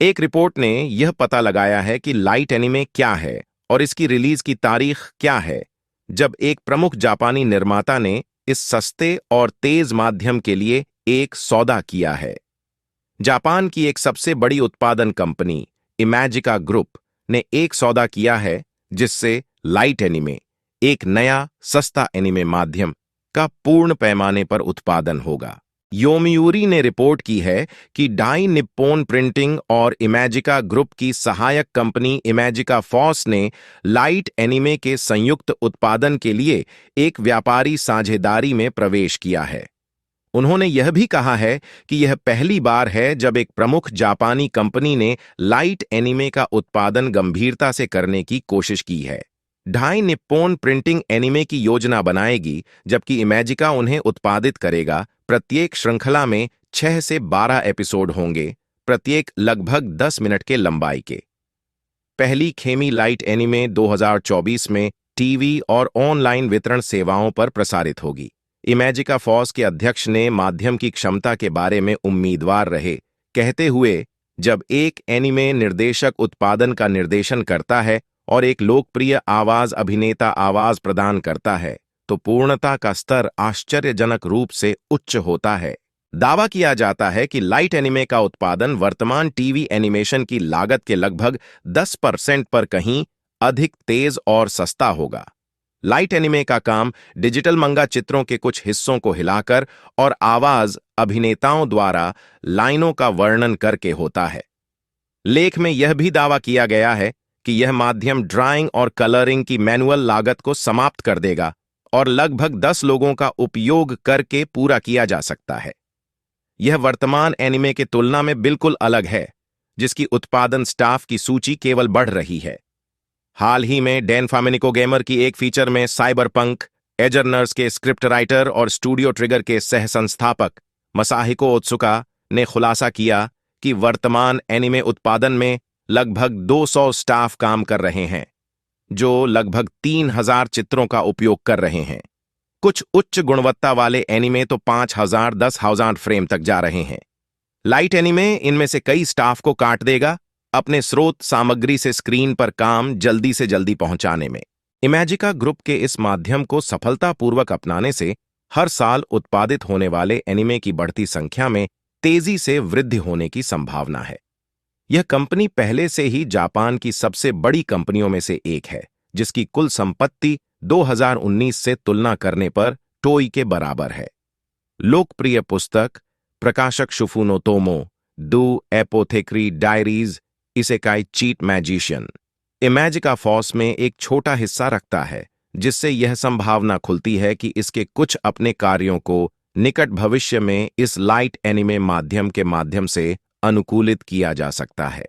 एक रिपोर्ट ने यह पता लगाया है कि लाइट एनिमे क्या है और इसकी रिलीज की तारीख क्या है, जब एक प्रमुख जापानी निर्माता ने इस सस्ते और तेज माध्यम के लिए एक सौदा किया है। जापान की एक सबसे बड़ी उत्पादन कंपनी इमेजिका ग्रुप ने एक सौदा किया है जिससे लाइट एनिमे, एक नया सस्ता एनिमे माध्यम का पूर्ण पैमाने पर उत्पादन होगा। योमियूरी ने रिपोर्ट की है कि डाई निप्पॉन प्रिंटिंग और इमेजिका ग्रुप की सहायक कंपनी इमेजिका फॉस ने लाइट एनिमे के संयुक्त उत्पादन के लिए एक व्यापारी साझेदारी में प्रवेश किया है। उन्होंने यह भी कहा है कि यह पहली बार है जब एक प्रमुख जापानी कंपनी ने लाइट एनिमे का उत्पादन गंभीरता से करने की कोशिश की है। डाई निप्पॉन प्रिंटिंग एनिमे की योजना बनाएगी, जबकि इमेजिका उन्हें उत्पादित करेगा। प्रत्येक श्रृंखला में 6 से 12 एपिसोड होंगे, प्रत्येक लगभग 10 मिनट के लंबाई के। पहली खेमी लाइट एनिमे 2024 में टीवी और ऑनलाइन वितरण सेवाओं पर प्रसारित होगी। इमेजिका फॉस के अध्यक्ष ने माध्यम की क्षमता के बारे में उम्मीदवार रहे, कहते हुए, जब एक एनिमे निर्देशक उत्पादन का निर्देशन करता है और एक लोकप्रिय आवाज अभिनेता आवाज प्रदान करता है, तो पूर्णता का स्तर आश्चर्यजनक रूप से उच्च होता है। दावा किया जाता है कि लाइट एनिमे का उत्पादन वर्तमान टीवी एनिमेशन की लागत के लगभग 10% पर कहीं अधिक तेज और सस्ता होगा। लाइट एनिमे का काम डिजिटल मंगा चित्रों के कुछ हिस्सों को हिलाकर और आवाज अभिनेताओं द्वारा लाइनों का वर्णन करके होता है। लेख में यह भी दावा किया गया है कि यह माध्यम ड्राइंग और कलरिंग की मैनुअल लागत को समाप्त कर देगा और लगभग 10 लोगों का उपयोग करके पूरा किया जा सकता है। यह वर्तमान एनिमे के तुलना में बिल्कुल अलग है, जिसकी उत्पादन स्टाफ की सूची केवल बढ़ रही है। हाल ही में डैन फामिनिको गेमर की एक फीचर में साइबरपंक एजर्नर्स के स्क्रिप्ट राइटर और स्टूडियो ट्रिगर के सह संस्थापक मसाहिको ओत्सुका ने खुलासा किया कि वर्तमान एनिमे उत्पादन में लगभग 200 स्टाफ काम कर रहे हैं, जो लगभग 3000 चित्रों का उपयोग कर रहे हैं। कुछ उच्च गुणवत्ता वाले एनिमे तो 5000-10,000 फ्रेम तक जा रहे हैं। लाइट एनिमे इनमें से कई स्टाफ को काट देगा, अपने स्रोत सामग्री से स्क्रीन पर काम जल्दी से जल्दी पहुंचाने में। इमेजिका ग्रुप के इस माध्यम को सफलतापूर्वक अपनाने से हर साल उत्पादित होने वाले एनिमे की बढ़ती संख्या में तेजी से वृद्धि होने की संभावना है। यह कंपनी पहले से ही जापान की सबसे बड़ी कंपनियों में से एक है, जिसकी कुल संपत्ति 2019 से तुलना करने पर टोई के बराबर है। लोकप्रिय पुस्तक प्रकाशक Shufunotomo, the apothecary diaries isekai cheat magician, Imagica फॉस में एक छोटा हिस्सा रखता है, जिससे यह संभावना खुलती है कि इसके कुछ अपने कार्यों को निकट भविष्य में इस लाइट एनिमे माध्यम के माध्यम से अनुकूलित किया जा सकता है।